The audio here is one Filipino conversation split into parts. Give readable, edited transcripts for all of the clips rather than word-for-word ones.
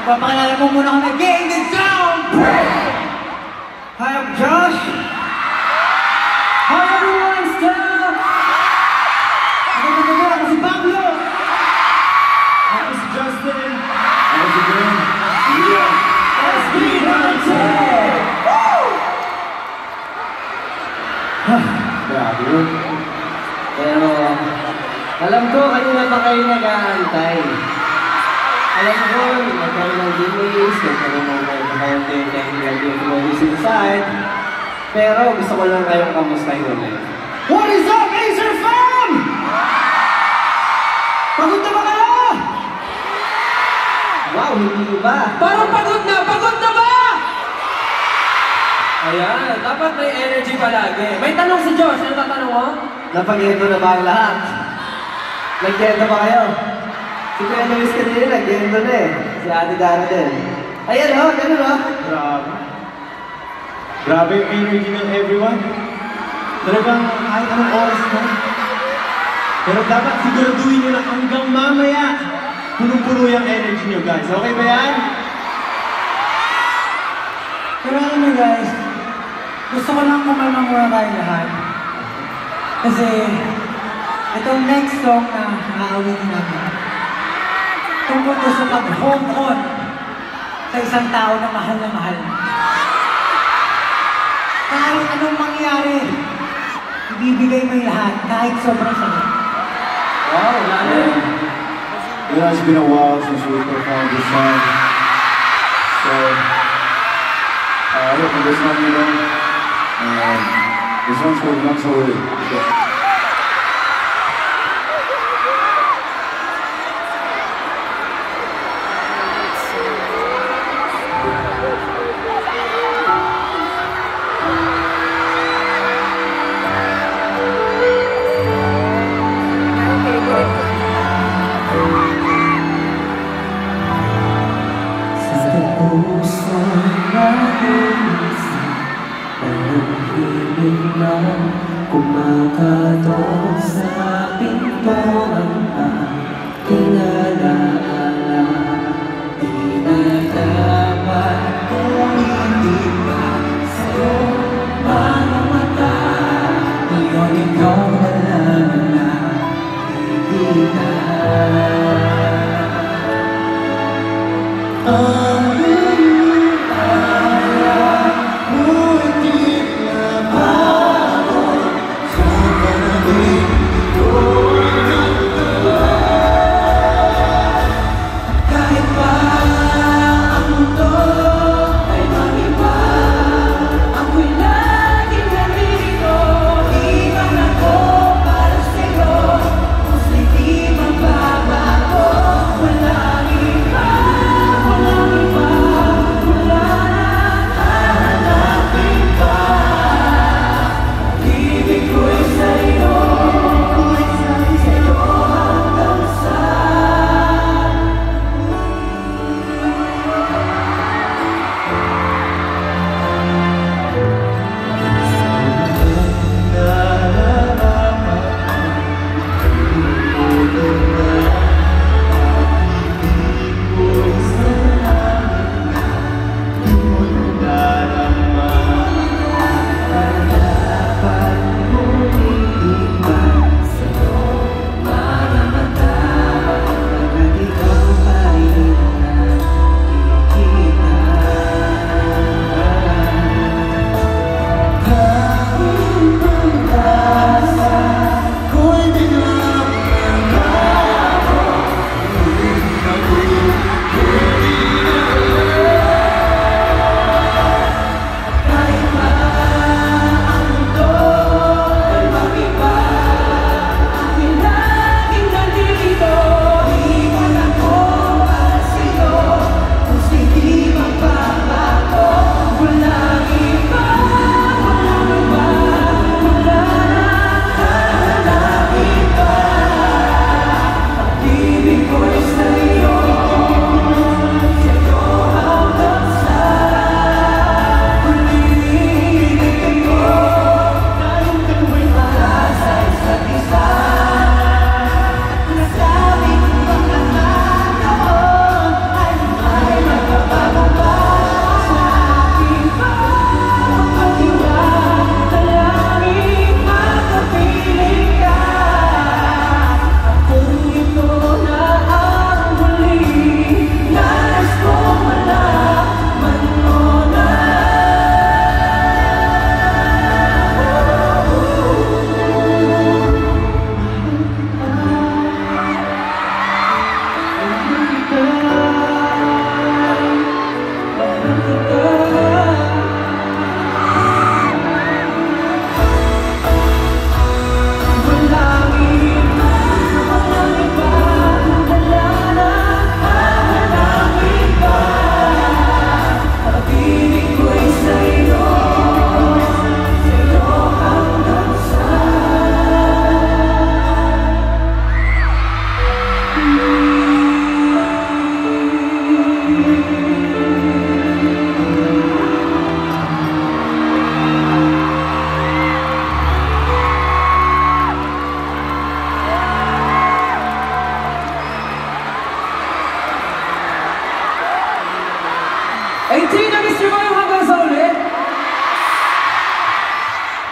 Papakilala mo muna kami. Game the Sound! Hi, I'm Josh. Hi, everyone. Stella. Ako si Pablo. Ako si Justin. Ako si Ben. Ian. SB19. Woo! Grabe yun. Pero, alam ko, kanina pa kayo nag-aantay. Alam ko, nagkaroon ng delays, nagkaroon ng konting technical difficulties inside. Pero gusto ko lang kayong kamustahin ulit. What is up, Acer fam? Pagod na ba kayo? Wow, hindi ba? Parang pagod na ba? Ayan, dapat may energy palagi. May tanong si Josh, ano tatanong mo? Napag-ito na ba ang lahat? Nag-gento ba kayo? Si Kuya Luis kanina nag-gento na eh. Si Ate Dara din. Ayan o, ganun o. Grabe yung energy ng everyone. Talagang kahit anong oras mo. Pero dapat siguraduhin nyo na hanggang mamaya punong-puno yung energy nyo guys. Okay ba yan? Pero alam mo guys, gusto ko lang kumalma muna tayo lahat. Kasi itong next song na aawitin namin tungkol ko sa pag-hold on sa isang tao na mahal. Kahit anong mangyari, ibibigay mo yung lahat, kahit sobrang sakit. Wow, lalo. It has been a while since we performed this song. So, I hope this one, you know, this one's called Not So Worried. Kumakatok sa pinto ang aking alaala. Di na dapat umitin pa sa'yo mga mata. Ngayon ikaw alam na hindi na.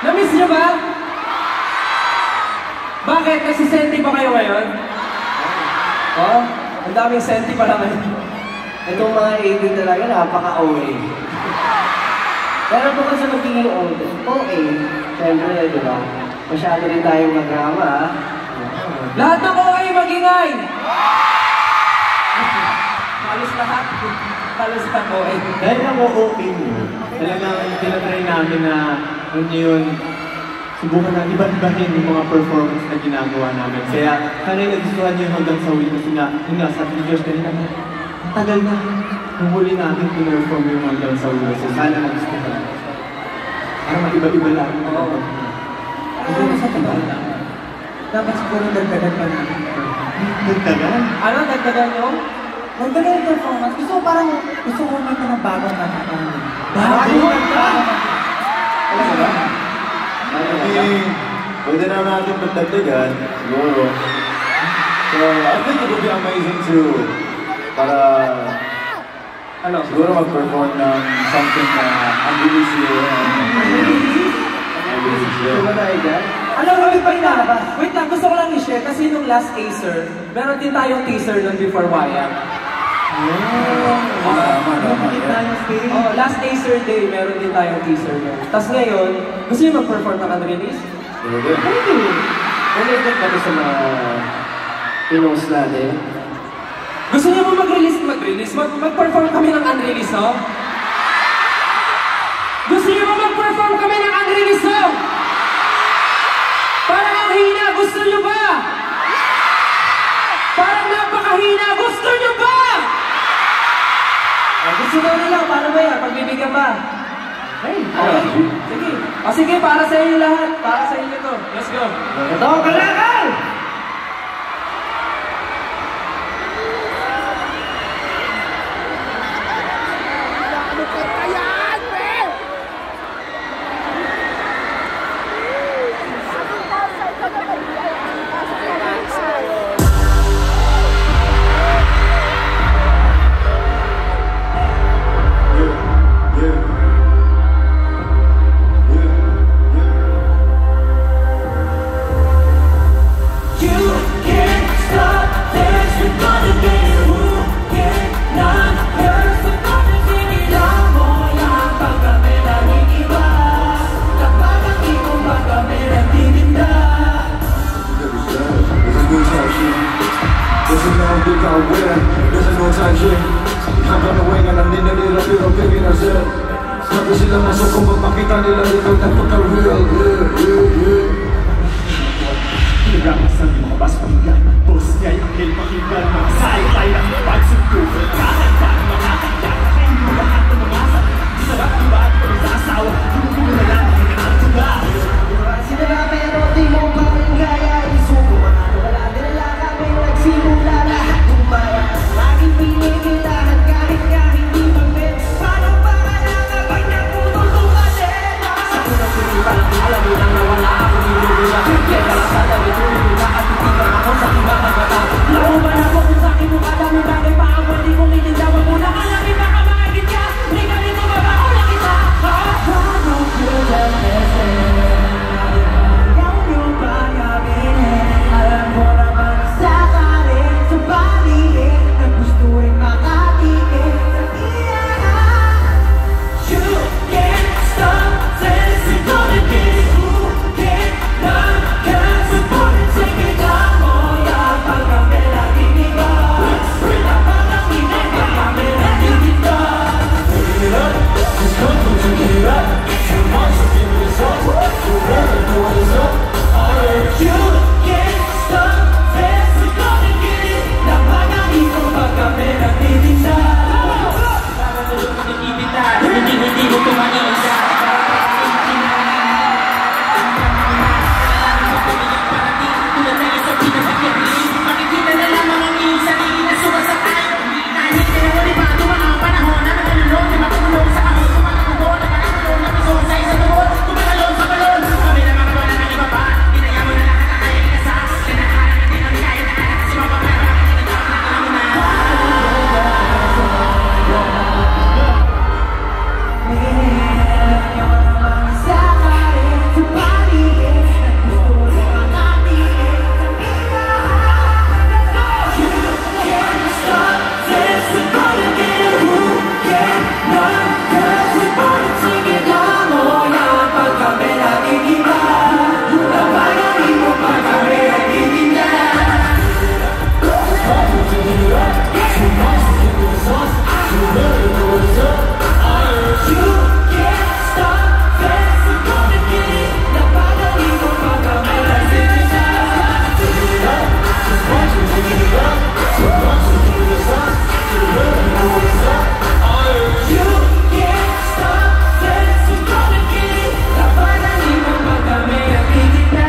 Na-miss nyo ba? Bakit? Nagsisenti ba kayo ngayon? Oh, ang daming senti pala ngayon. Itong mga 80 talaga, napaka-OA. Pero bukod sa magiging OA, siyempre, di ba? Masyado rin tayong magrama, ha? Lahat ng OA magingay! Halos lahat. Halos lahat OA. Dahil ang OA nyo, talagang tinatry namin na yun, subukan na iba-ibahin yung mga performance na ginagawa namin. Kaya kanina nagustuhan nyo hanggang sa huli kasi nga, yun nga, sabi ni Josh kanina, ang tagal na. Nung huli natin pinerform yung hanggang sa huli. So sana nagustuhan. Para mag-iba-iba lang. Oo. Ano sa tagal lang? Dapat siguro dagdagan pa natin. Dagdagan? Ano? Dagdagan nyo? Dagdagan yung performance. Gusto ko may ng bagong kanta. Bagong kanta? Ano ba? Pwede na natin magdagdagan, siguro. So, I think it would be amazing to, para, siguro mag-perform ng something na unreleased here. Ano ba tayo dyan? Alam mo, wait lang, gusto ko lang i-share kasi nung last teaser, meron din tayong teaser nun before Wyatt. tayong stage. Oh, last teaser day, meron din tayong teaser na. Tapos ngayon, gusto niyo mag-perform ng unreleased? Pwede. Pwede. Related kami sa mga pinos natin. Gusto niyo mo mag-release? Mag-perform kami ng unreleased song? Gusto niyo mo mag-perform kami ng unreleased song? Parang ang hina, gusto niyo ba? Parang napakahina, gusto niyo ba? Gusto daw nila, paano ba yan? Pagbibigyan ba? Hey, okay. Sige. Sige, para sa inyo lahat. Para sa inyo to. Let's go. Ito, kalakal! Sabi sila masok kung magpakita nila ikaw nagpaka-real. Pinagamasan yung mga basbangga. Boss niya yung akin pakinggan. Mga sayo-tayo ng pagsugtugan. Kakanta ng mga kaya. Kain mo lahat ng mga asa. Sarap diba at kung sa asawa. Tumutulo na lang ang ang tuga. Sila na pero di mo pa rin kaya isuko. Wala din lang kami nagsimula lahat kumaya. Laging pinigilahan kahit hindi mag-bet. Paano ba kailangan pag nagputulungan din? Sa unang pinipan, alam mo lang na wala ako nilulula. Kaya kalasada, itulula at titigan ako sa ibang mata. Lauban ako kung sa'kin mo kadaming bagay pa ang pwede kong itindawan mo na kalami baka makagit ka. Hindi ka rin mababa na kita. Paano kita lesson? Alam ko naman sa karin, sa balihin na gusto rin makatingin sa iyan. You can't stop since you're gonna get who can't not can't support it, take it down. Oh yeah, pag kami laging iba. Pag kami laging iba. Pick it up, just come to pick it up. You want to give it a shot, you really know what it's up. You can't stop, since you're gonna get it. Napakami ko pag kami nagtitinda. Para na yung pinipita, hindi mo tumanisa. Makikita na lamang ang iyong sarili na sumasakay. Kahit tinahuli pa dumaan ang panahon na nakalulong, di makulong sa kahon. Kumakagod, nagkakagod, napisosay sa tubod. Kumakalon sa balon, kami na mga wala ng iba pa. Inaya mo na lahat ang kaya ikasa. Sinakalan na din ang kaya na anak. Si Mama Pera, kinitawag na alam mo na. Sa karin, sa balihin, gusto rin makatingin sa iba. You can't stop, since you're gonna get who can't not can't support it, take it down. Oh yeah, pag kami laging iba. Napagawin mo pag kami nagtitinda. You can't stop, since you're gonna get it. Napagawin mo pag kami nagtitinda. You can't stop, since you're gonna get it. Napagawin mo pag kami nagtitinda.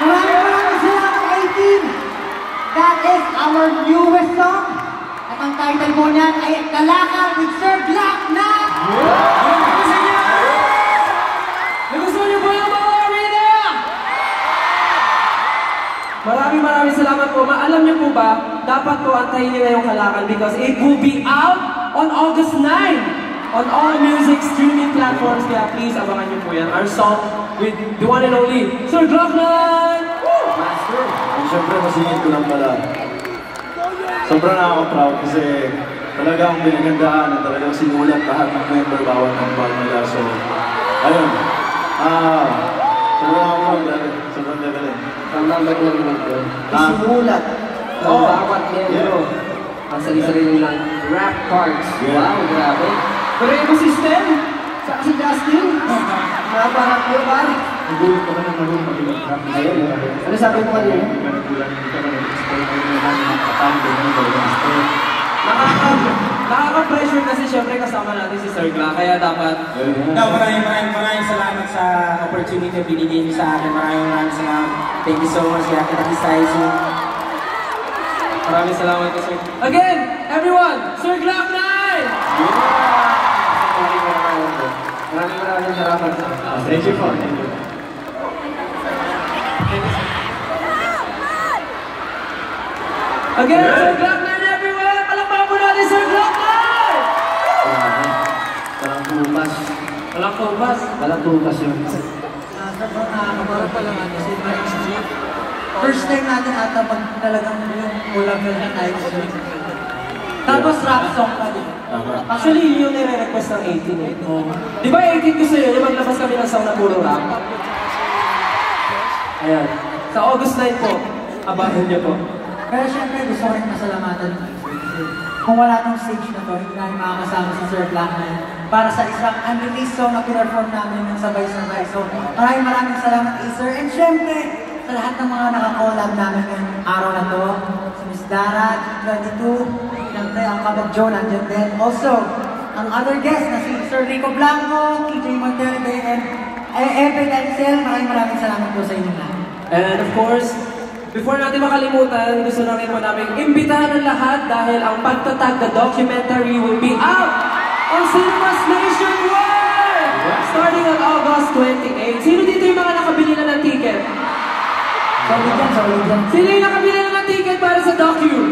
Maraming salamat, 18! That is our newest song. At ang title mo niyan ay Kalakal with Sir Black na! Nagustuhan niyo po yung mga arena? Maraming salamat po. Alam niyo po ba, dapat po antayin niyo na yung Kalakal because it will be out on August 9 on all music streaming platforms. Kaya please, abangan niyo po yan. Our song with the one and only Sir Glockman! Woo! Master! Siyempre, masingit ko lang pala. Sobrang nakaka-proud kasi talagang pinagandaan na talagang sinulat lahat ng member bawat ng part nila. So, ayun. Sobrang nakaka-proud dahil sobrang galing. Tama ba lang naman ko? Isinulat ng bawat membro ang sarili-sarili ng rap parts. Yeah. Wow, grabe. Pero yung system, sa si Justin, parang ko ba? Nagulat ka ba ng marunong mag-rap? Ayun, ano sabi mo kanina? Nagulat ka ba nag-explain kayo naman ng kapatid ko ng mag-explain? Nakaka-pressure kasi syempre kasama natin si Sir Gla, kaya dapat... Maraming salamat sa opportunity na binigay niyo sa akin. Maraming salamat. Thank you so much. Kaya kita kisayso. Maraming salamat po, Sir. Again, everyone, Sir Glock 9! Maraming salamat. Thank you po. Thank you. Again, Sir Glock 9, everyone! Palakpakan po natin, Sir Glock 9! Walang tumas. Walang kumpas. Walang tumas yun. Sobrang nakakabarap pa lang kasi first time natin ata pag talagang yung ulam na tayo. Tapos rap song pa din. Actually, yun yung nire-request ng 18 eh. Di ba 18 ko sa'yo, yung maglabas kami ng song na puro rap? Ayan. Sa August 9 po, abangan niyo po. Pero syempre gusto ko rin masalamatan ng Iser kasi kung wala tong stage na to, hindi namin makakasama si Sir Black na para sa isang unreleased song na pinarform namin ng sabay-sabay. So maraming salamat Iser. And syempre, sa lahat ng mga nakakolab namin ngayong araw na to, si Miss Dara, G22, syempre ang Kabag Joe nandiyan din. Also, ang other guest na si Sir Rico Blanco, KJ Monterrey, and Epe Tencel, maraming salamat po sa inyo lahat. And of course, before natin makalimutan, gusto na rin po namin imbitahan ang lahat dahil ang Pagtatag the documentary will be out on Cinemas Nationwide! Starting on August 28. Sino dito yung mga nakabili na ng ticket? Solid yan. Sino yung nakabili na ng ticket para sa docu?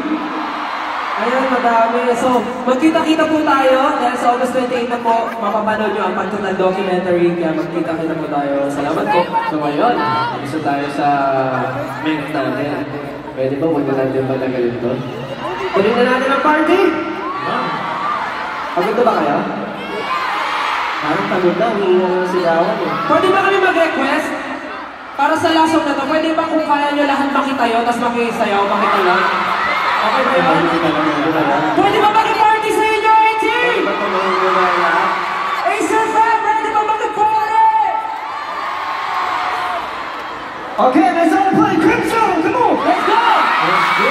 Ayan, madami. So, magkita-kita po tayo dahil sa August 28 na po, mapapanood nyo ang Pagtatag documentary. Kaya magkita-kita po tayo. Salamat po. So ngayon, gusto tayo sa main natin. Pwede ba huwag na natin ba na ganito? Tuloy na natin ang party! Pagod na ba kayo? Parang pagod na, hindi na sigawan eh. Pwede ba kami mag-request? Para sa lasong na to, pwede ba kung kaya nyo lahat makitayo, tapos makisayaw, makitayo? Okay ba yun? Pwede ba mag-party sa inyo, team? Pwede ba tumahin nyo na lahat? Acer Fam, pwede ba mag-party? Okay, let's all play Crimson! Come on! Let's go! Let's go!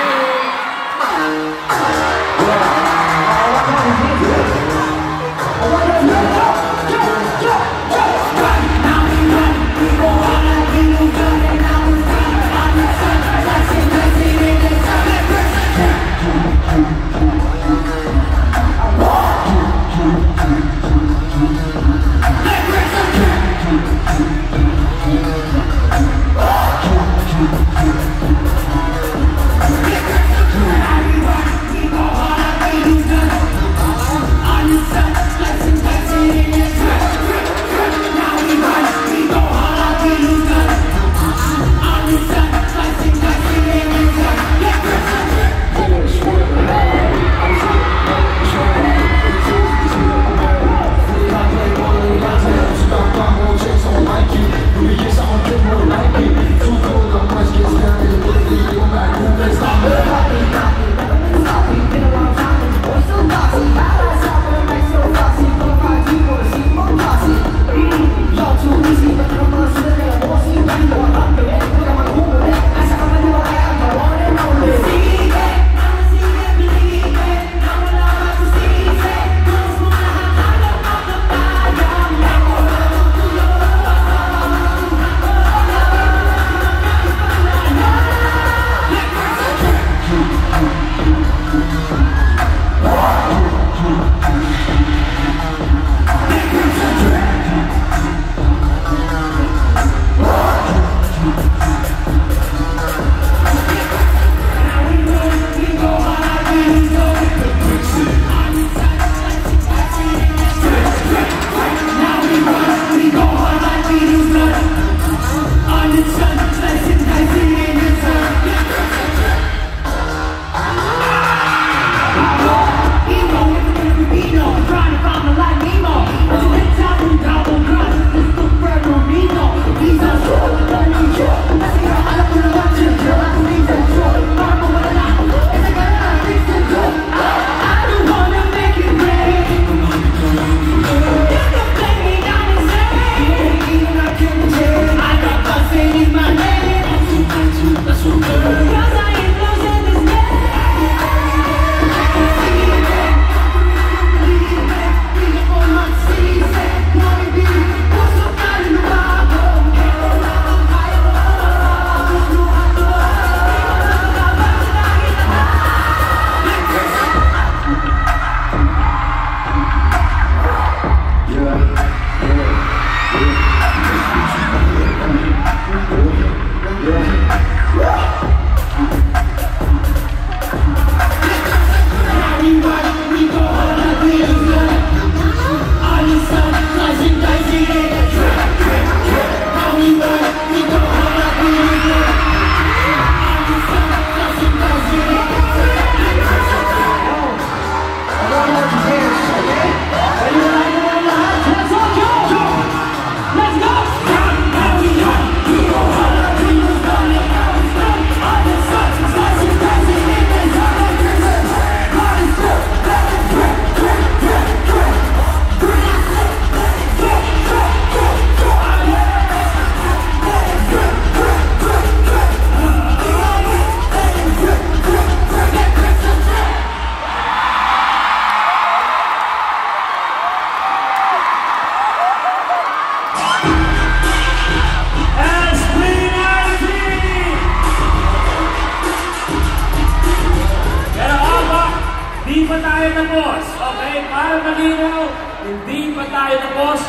tayo tapos. Okay? Para malinaw, hindi pa tayo tapos.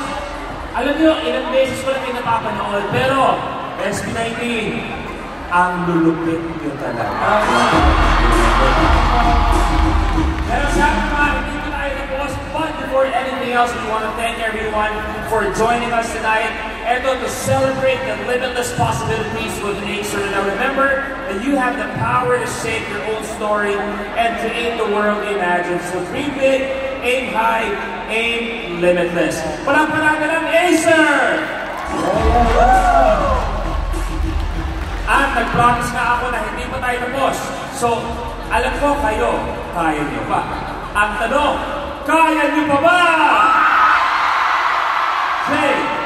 Alam niyo, ilang beses ko lang yung napapanood, pero SB19, ang lulupit niyo talaga. Pero sabi nga, hindi pa tayo tapos, but before anything else, we want to thank everyone for joining us tonight. Eto, to celebrate the limitless possibilities with Acer. Now remember that you have the power to shape your own story and create the world you imagine. So dream big, aim high, aim limitless. Palakpakan natin ang Acer! At nag-promise nga ako na hindi pa tayo tapos. So, alam ko kayo, kaya niyo pa. Ang tanong, kaya niyo pa ba? Jay!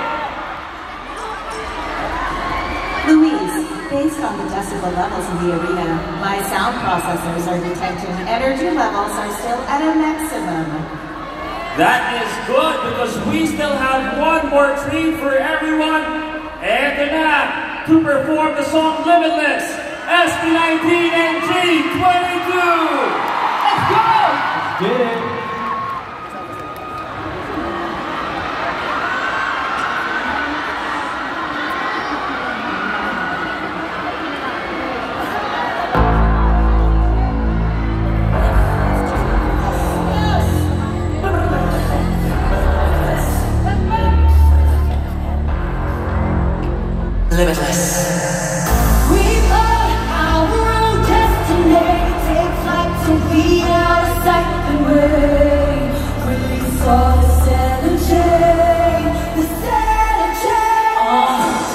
Louise, based on the decibel levels in the arena, my sound processors are detecting energy levels are still at a maximum. That is good because we still have one more treat for everyone. And na, to perform the song Limitless, SB19 and G22. Let's go! Let's get it. Limitless. We are our own destiny. Take flight to be out of sight and way. Release all the energy. The energy.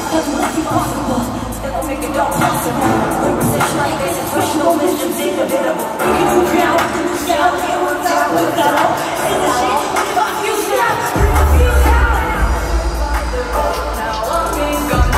That's what's impossible. Still make it all possible. Conversation like this, expressional visions inevitable. We can do ground, reality, we're down with that all. In the shit, fuck you now. Fuck you now. Now I'm being gone.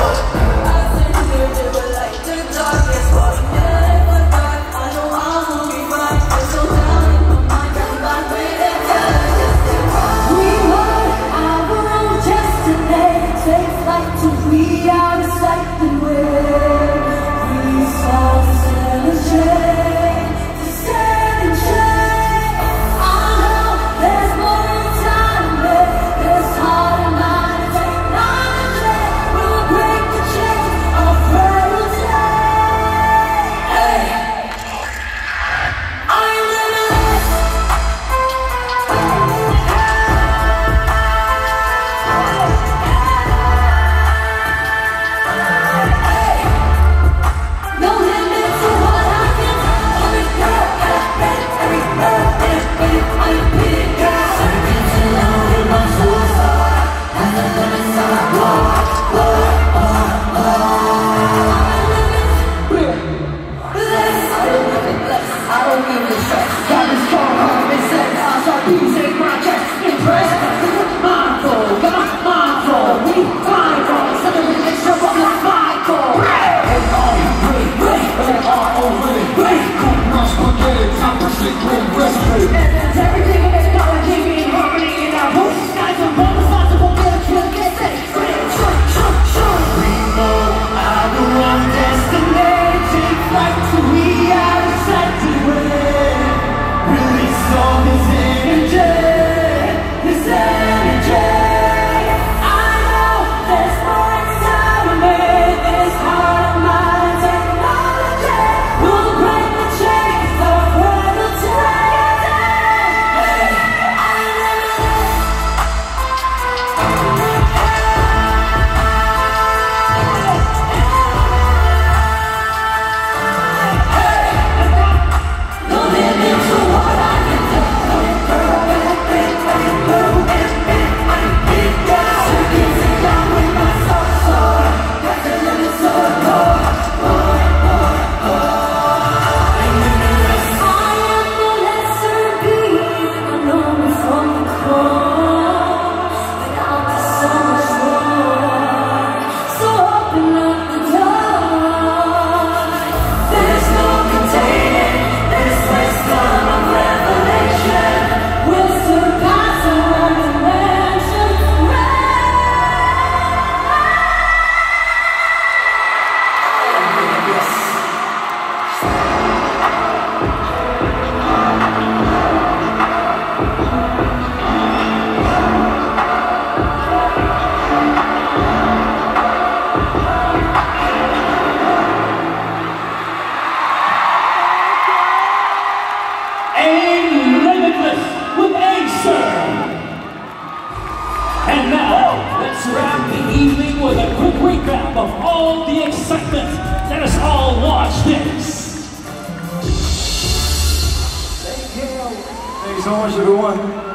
Thank you so much, everyone.